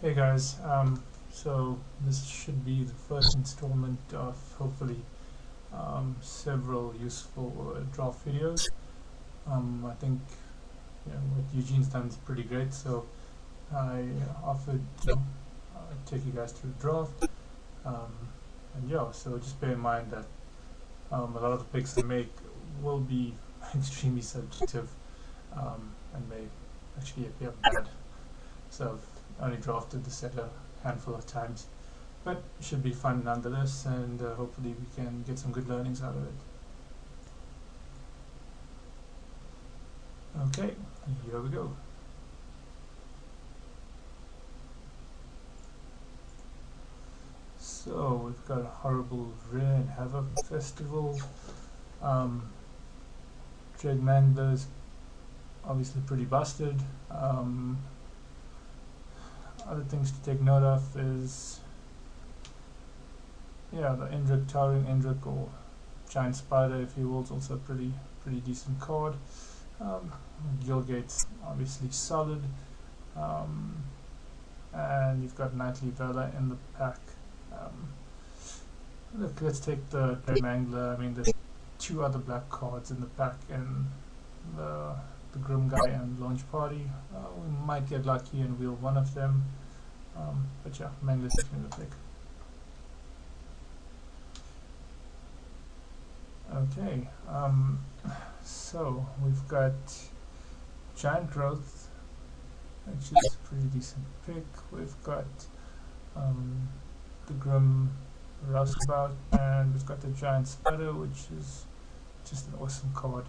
Hey guys, so this should be the first installment of hopefully several useful draft videos. I think what Eugene's done is pretty great, so I offered to take you guys through the draft. And yeah, so just bear in mind that a lot of the picks I make will be extremely subjective and may actually appear bad. So I've only drafted the set a handful of times, but it should be fun nonetheless, and hopefully we can get some good learnings out of it. Okay, here we go. So we've got a horrible Rare and Havoc Festival. Trade Mangler's obviously pretty busted. Other things to take note of is the Indrik, Towering Indrik, or Giant Spider if you will, is also a pretty decent card. Gilgate's obviously solid, and you've got Nightly Vela in the pack. Look, let's take the Mangler. I mean, there's two other black cards in the pack, and the Grim Guy and Launch Party. We might get lucky and wheel one of them, but yeah, Mangler's definitely the pick. Okay, so we've got Giant Growth, which is a pretty decent pick. We've got the Grim Roustabout, and we've got the Giant Spider, which is just an awesome card.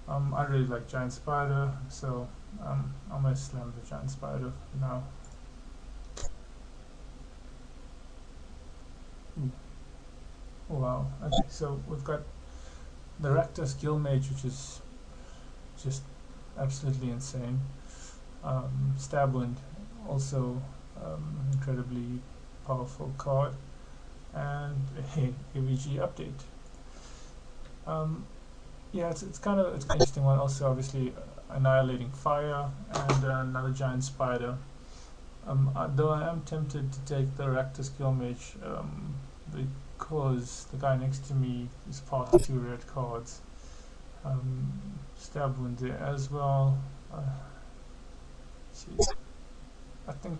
I really like Giant Spider, so I'm going to slam the Giant Spider now. Ooh. Oh, wow, okay, so we've got the Rakdos Guildmage, which is just absolutely insane. Stabwind, also incredibly powerful card, and a AVG update. Yeah, it's kind of an interesting one. Also, obviously, Annihilating Fire and another Giant Spider. Though I am tempted to take the Rakdos Guildmage because the guy next to me is passed 2 red cards. Stabwind there as well. I think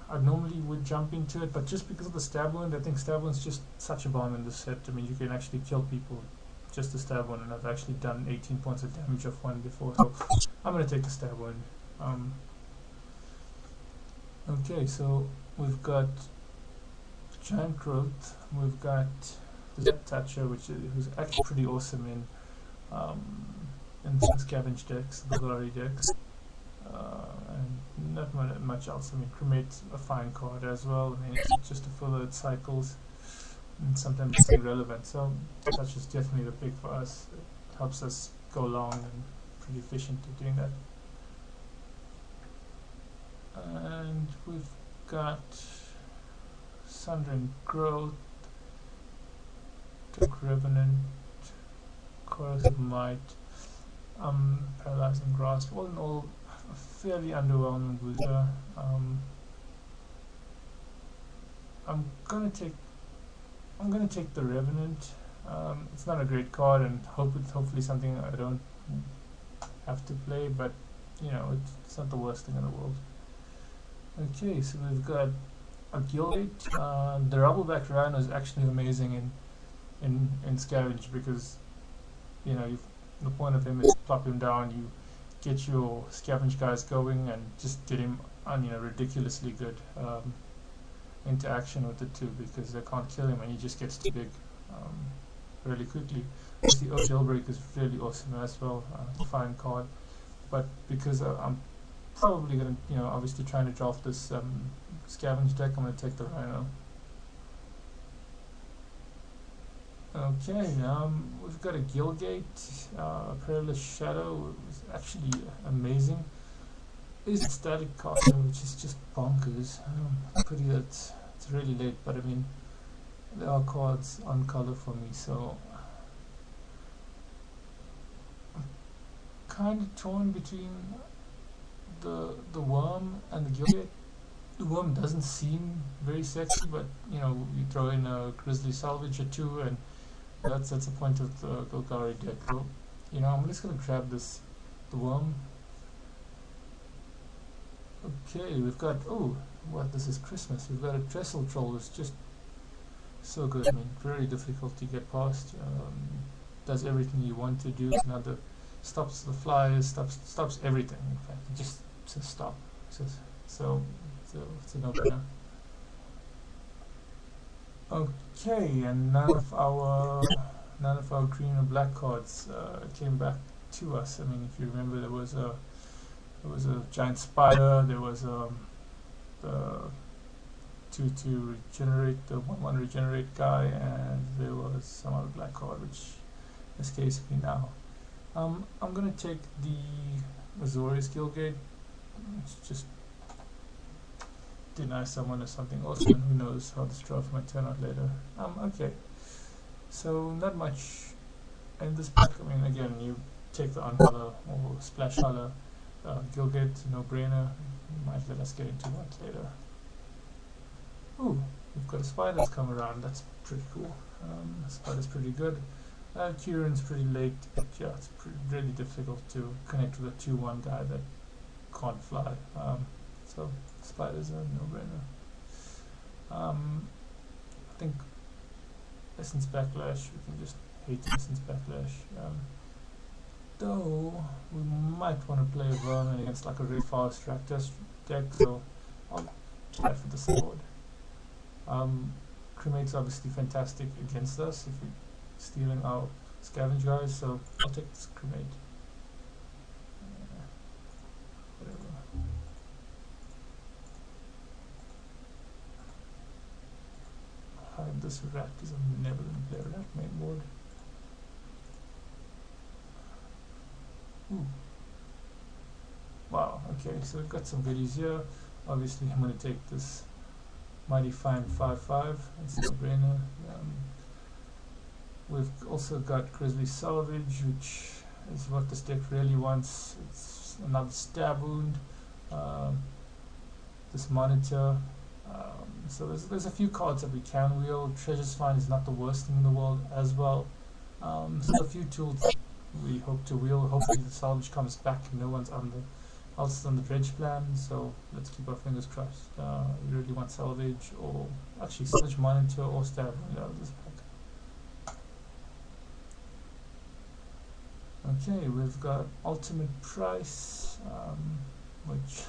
I normally would jump into it, but just because of the Stabwind, I think Stabwind's just such a bomb in this set. I mean, you can actually kill people just the Stabwind, and I've actually done 18 points of damage off one before, so I'm going to take the Stabwind. Okay, so we've got Giant Growth, we've got the Thatcher, who's actually pretty awesome in scavenge decks, the glory decks, and not much else. I mean, Cremate's a fine card as well. I mean, it's just a filler, it cycles, and sometimes it's irrelevant. So Thatcher's definitely the pick for us. It helps us go long and pretty efficient at doing that. And we've got Sundering Growth, Dark Revenant, Corrosive Might, Paralyzing Grasp. All in all, a fairly underwhelming booster. I'm gonna take the Revenant. It's not a great card, and hopefully something I don't have to play, but you know, it's not the worst thing in the world. Okay, so we've got a Gildate. The Rubbleback Rhino is actually amazing in Scavenge, because you know the point of him is to plop him down, you get your Scavenge guys going, and just get him on ridiculously good interaction with it too, because they can't kill him and he just gets too big really quickly. The Jailbreak is really awesome as well, fine card, but because I'm probably going to, obviously trying to draft this scavenge deck, I'm going to take the Rhino. Okay, we've got a Gilgate, Perilous Shadow, is actually amazing. Is a static caster, which is just bonkers. It's really late, but I mean, there are cards on color for me, so I'm kind of torn between the Worm and the Gilgate. Ooh, worm doesn't seem very sexy, but you know, you throw in a grizzly salvage or two, and that's the point of the Golgari deck. So, you know, I'm just gonna grab the worm. Okay, we've got, oh, what, this is Christmas. We've got a trestle troll. It's just so good. I mean, very difficult to get past. Does everything you want to do. Another stops the flyers, stops everything. In fact, it just says stop. So it's a no-brainer. Okay, and none of our green or black cards came back to us. I mean, if you remember, there was a giant spider. There was the 2/2 regenerate, the 1/1 regenerate guy, and there was some other black card which escapes me now. I'm gonna take the Azorius Guildgate. Let's just deny someone or something awesome, and who knows how this draft might turn out later. Okay, so not much in this pack. I mean, again, you take the Uncolor or Splash Color. Guildgate, no brainer. Might let us get into that later. Ooh, we've got a spider that's come around. That's pretty cool. Spider's pretty good. Kieran's pretty late, but yeah, it's really difficult to connect with a 2/1 guy that can't fly. So spider's a no-brainer. I think Essence Backlash. We can just hate Essence Backlash. Though we might want to play a Vermin against like a really fast track test deck, so I'll try for the sword. Cremate's obviously fantastic against us if we're stealing our scavenge guys, so I'll take this Cremate. Whatever. Hide this rat because I'm never going to play a rat main board. Ooh. Wow, okay, so we've got some goodies here. Obviously, I'm going to take this Mighty Fine 5/5. It's no brainer. We've also got Grizzly Salvage, which is what this deck really wants. It's another stab wound. This Monitor. So there's a few cards that we can wheel. Treasure's Find is not the worst thing in the world as well. So a few tools we hope to wheel. Hopefully the salvage comes back and no one's else on the dredge plan, so let's keep our fingers crossed. We really want salvage, or actually salvage, Monitor, or stab out of this pack. Okay, we've got Ultimate Price, which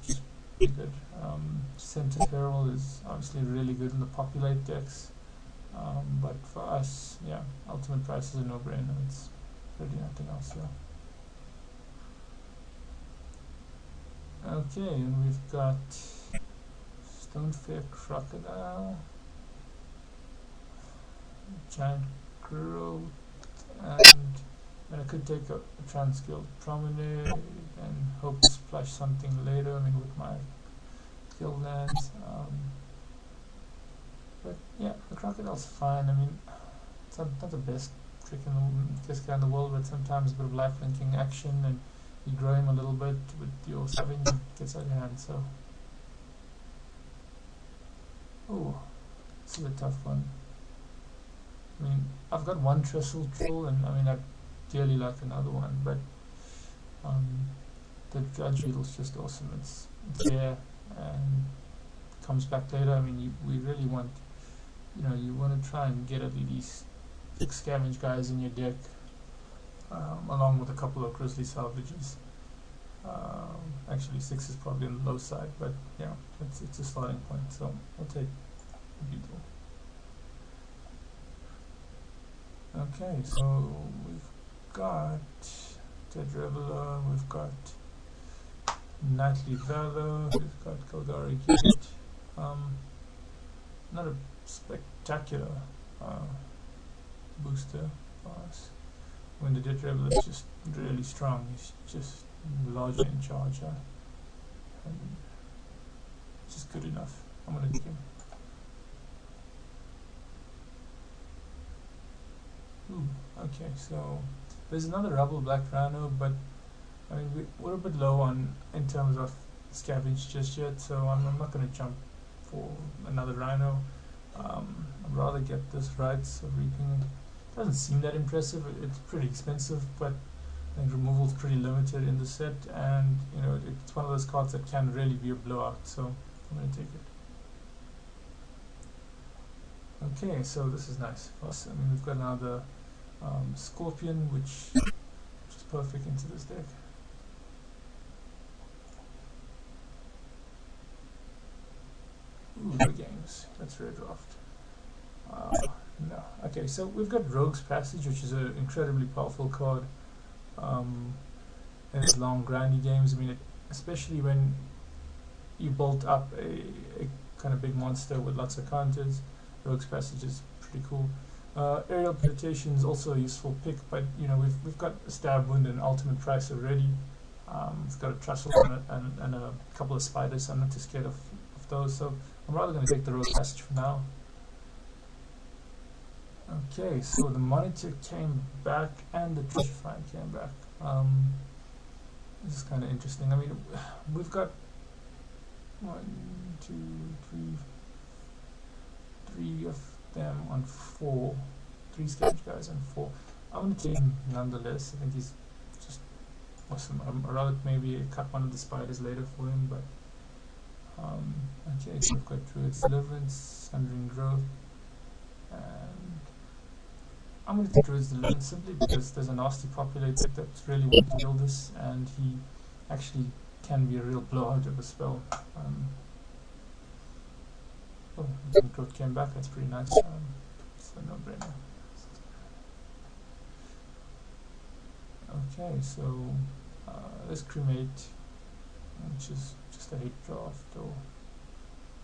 is pretty good. Center Herald is obviously really good in the populate decks. But for us, yeah, Ultimate Price is a no-brainer. It's really nothing else here. Okay, and we've got Stonefair Crocodile, Giant Growth, and I could take a Transguild Promenade and hope to splash something later. I mean, with my guild lands. But yeah, the Crocodile's fine. I mean, it's not the best trick in the world, but sometimes a bit of life linking action, and you grow him a little bit with your scavenge, and gets out of hand. So, oh, this is a tough one. I mean, I've got one Trestle Troll, and I mean, I'd dearly like another one, but the Judge Beetle's just awesome. It's there and comes back later. I mean, we really want, you want to try and get at least 6 scavenge guys in your deck, along with a couple of Grizzly Salvages. Actually 6 is probably on the low side, but yeah, it's a starting point, so I'll take the Beetle. Okay, so we've got Dead Reveler, we've got Nightly Valor, we've got Golgari Gate. Not a spectacular booster for us. When the Dead Reveler is just really strong, he's just larger in charge, and just good enough. I'm gonna take him. Ooh, okay, so there's another Rubble Black Rhino, but I mean we're a bit low on in terms of scavenge just yet, so I'm not going to jump for another rhino. I'd rather get this right. So reaping doesn't seem that impressive. It's pretty expensive, but I think removal is pretty limited in the set, and you know it's one of those cards that can really be a blowout. So I'm going to take it. Okay, so this is nice for us. I mean, we've got another scorpion, which is perfect into this deck. Ooh, the games. That's rare draft. No. Okay, so we've got Rogue's Passage, which is an incredibly powerful card. In these long, grindy games, I mean, especially when you bolt up a kind of big monster with lots of counters, Rogue's Passage is pretty cool. Aerial Penetration is also a useful pick, but you know we've got a Stab Wound and Ultimate Price already. We've got a Trussel and a couple of spiders, so I'm not too scared of those. So I'm rather going to take the Rogue's Passage for now. Okay, so the Monitor came back and the Treasure Find came back. This is kind of interesting. I mean, we've got 1, 2, 3 of them on 4. 3 scavenge guys on 4. I'm going to take him nonetheless. I think he's just awesome. I'd rather maybe cut one of the spiders later for him, but okay, so we've got Druid's Deliverance, Sundering Growth, and I'm going to take Druid's Deliverance simply because there's a nasty populator that's really wanting to build this, and he actually can be a real blowout of a spell. Oh, Ultimate Growth came back, that's pretty nice. It's a no-brainer. Okay, so let's Cremate, which is just a hate draft, or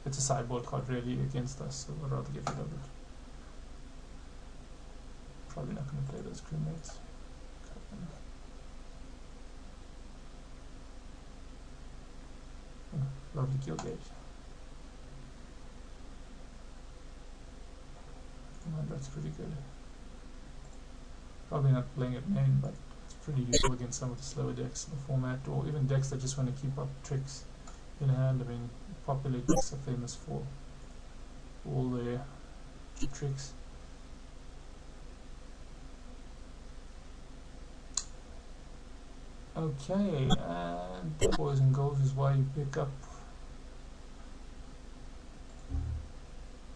it's a sideboard card really against us, so I'd rather get rid of it. Probably not going to play those Cremates. Oh, lovely Gilgate. Oh, that's pretty good. Probably not playing it main, but it's pretty useful against some of the slower decks in the format, or even decks that just want to keep up tricks in hand. I mean, popular decks are famous for all their tricks. Okay, and boys and girls is why you pick up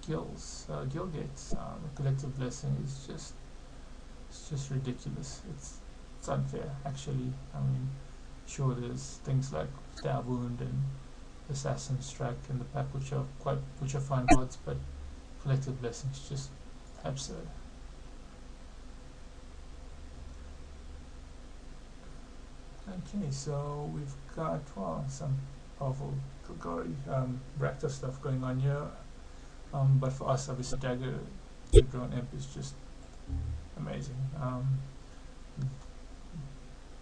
Gilgates. The Collective Blessing is just ridiculous. It's unfair actually. I mean, sure there's things like Stab Wound and Assassin Strike in the pack which are fine cards, but Collective Blessing is just absurd. Okay, so we've got some powerful Golgari Rakta stuff going on here, but for us obviously Dagger Drone Imp is just amazing.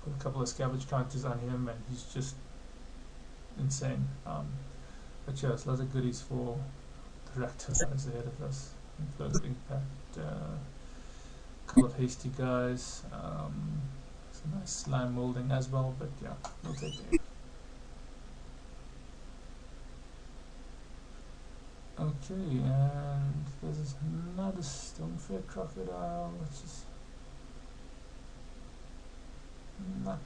Put a couple of scavenge counters on him and he's just insane. But yeah, there's lots of goodies for the Rakta guys ahead of us. Influence Impact, a couple of hasty guys. Some nice slime molding as well, but yeah, we'll take it. Okay, and there's another Stonefair Crocodile, which is not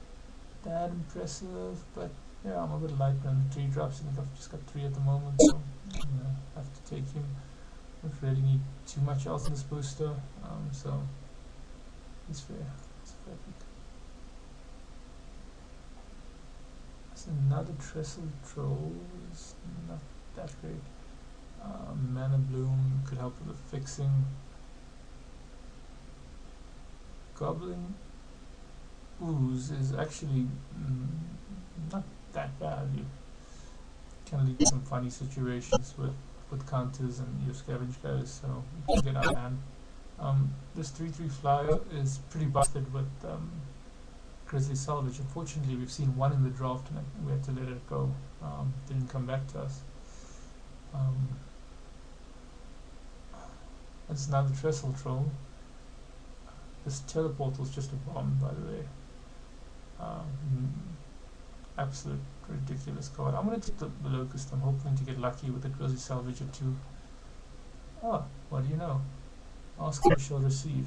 that impressive, but yeah, I'm a bit light on 3 drops. I think I've just got 3 at the moment, so I'm gonna have to take him. I don't really need too much else in this booster, so it's fair. It's a fair pick. Another Trestle Troll is not that great. Mana Bloom could help with the fixing. Goblin Ooze is actually not that bad. You can lead to some funny situations with counters and your scavenge guys, so you can get out of hand. This 3/3 flyer is pretty busted with Grizzly Salvage. Unfortunately, we've seen one in the draft and we had to let it go. Didn't come back to us. That's another Trestle Troll. This Teleportal is just a bomb, by the way. Absolute ridiculous card. I'm going to take the Locust. I'm hoping to get lucky with the Grizzly Salvage or 2. Oh, what do you know? Ask you shall receive.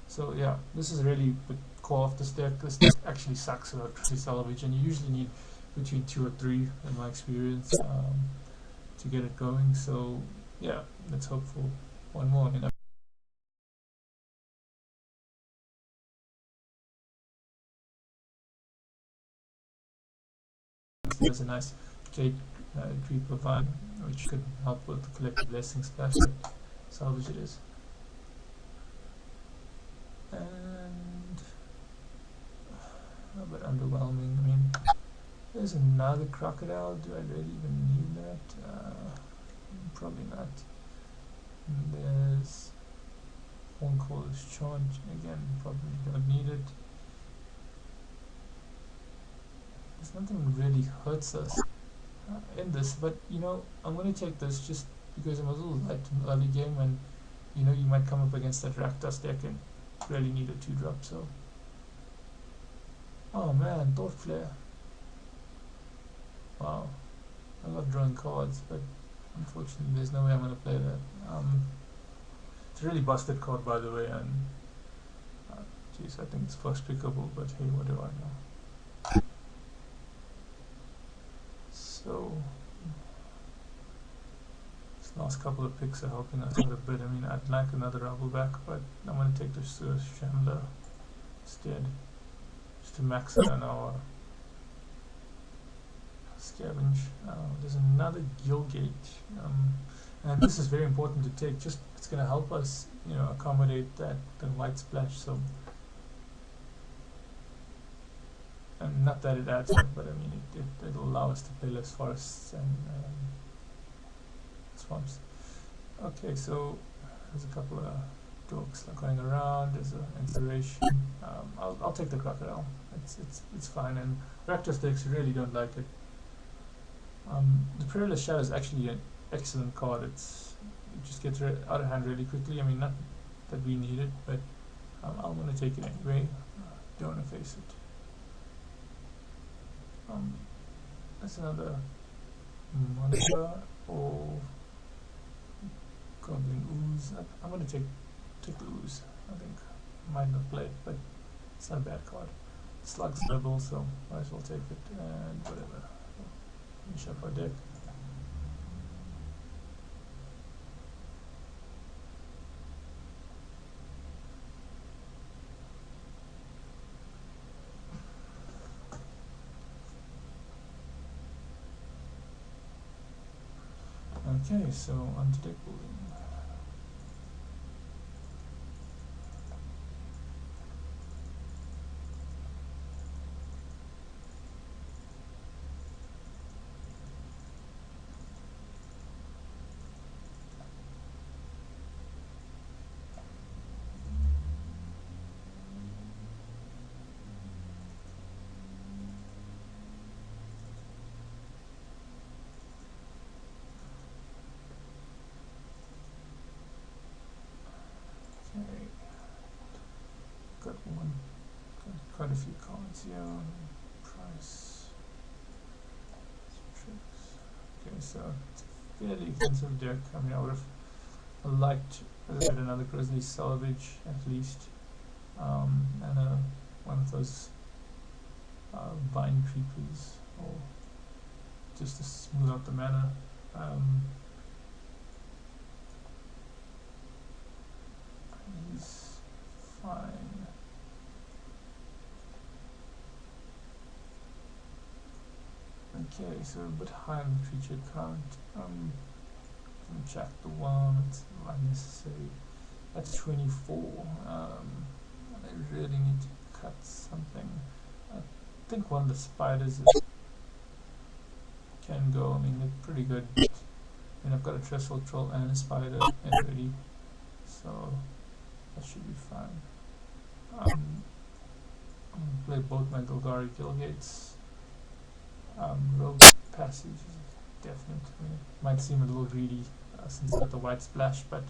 So yeah, this is really the core of this deck. This deck actually sucks about Grizzly Salvage, and you usually need between 2 or 3 in my experience to get it going. So yeah, let's hope for one more. There's a nice Jade Creeper Vine, which could help with the collective blessing splash that salvage it is. And a bit underwhelming. I mean, there's another Crocodile. Do I really even need that? Probably not. And there's Phone Caller's Charge. Again, probably don't need it. There's nothing really hurts us in this, but you know, I'm going to take this just because I'm a little light in the early game, and you know, you might come up against that Rakdos deck and really need a 2-drop. So, oh man, Thought Flare. Wow, I love drawing cards, but unfortunately, there's no way I'm going to play that. It's a really busted card, by the way, and geez, I think it's first pickable, but hey, what do I know? So, this last couple of picks are helping us out a bit. I mean, I'd like another Ravelback, but I'm going to take the Shambler instead, just to max it on our Scavenge. There's another Gilgate, and this is very important to take. Just it's going to help us, you know, accommodate that white splash. So, and not that it adds up, but I mean it'll allow us to play less forests and swamps. Okay, so there's a couple of dorks going around. There's an inspiration. I'll take the Crocodile. It's fine. And Rakdos decks really don't like it. The Perilous Shadow is actually an excellent card. It just gets out of hand really quickly. I mean, not that we need it, but I'm going to take it anyway. Don't want to face it. That's another Monitor or Goblin Ooze. I'm going to take the Ooze. I think might not play it, but it's not a bad card. Slug's level, so might as well take it and whatever. Finish up our deck. Okay, so on to deck building. Okay, got quite a few cards here. Price, tricks. Okay, so it's a fairly expensive deck. I mean, I would have liked another Grizzly Salvage at least, and one of those Vine Creepers, or just to smooth out the mana. He's fine. Okay, so a bit high on the creature count. Check the one, it's unnecessary. That's 24. I really need to cut something. I think one of the spiders can go. I mean, they're pretty good. I mean, I've got a Trestle Troll and a spider already, so that should be fine. I'm going to play both my Golgari Gilgates. Rogue Passage is definite. I mean, it might seem a little greedy since it's got the white splash, but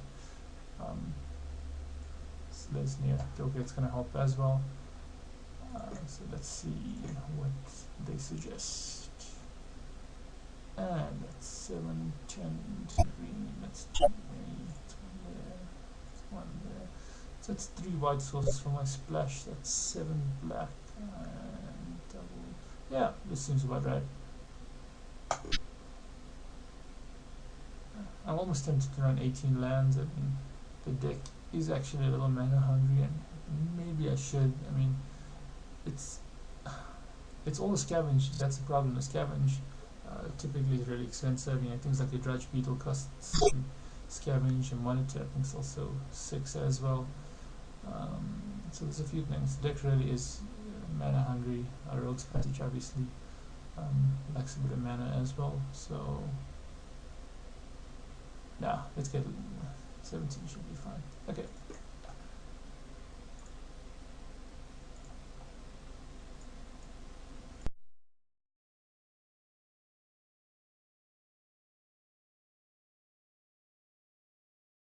Slesnir Gilgate's going to help as well. So let's see what they suggest. And that's 7, 10 green. That's 2 green. It's one there. It's one there. So that's 3 white sources for my splash. That's 7 black and double. Yeah, this seems about right. I'm almost tempted to run 18 lands. I mean, the deck is actually a little mana hungry, and maybe I should. I mean, it's all a scavenge. That's the problem. The scavenge typically is really expensive. You know, things like the Drudge Beetle costs 7 scavenge, and Monitor I think is also 6 as well. So there's a few things. The deck really is mana hungry. Rogue's Passage obviously lacks a bit of mana as well. So yeah, let's get 17 should be fine. Okay.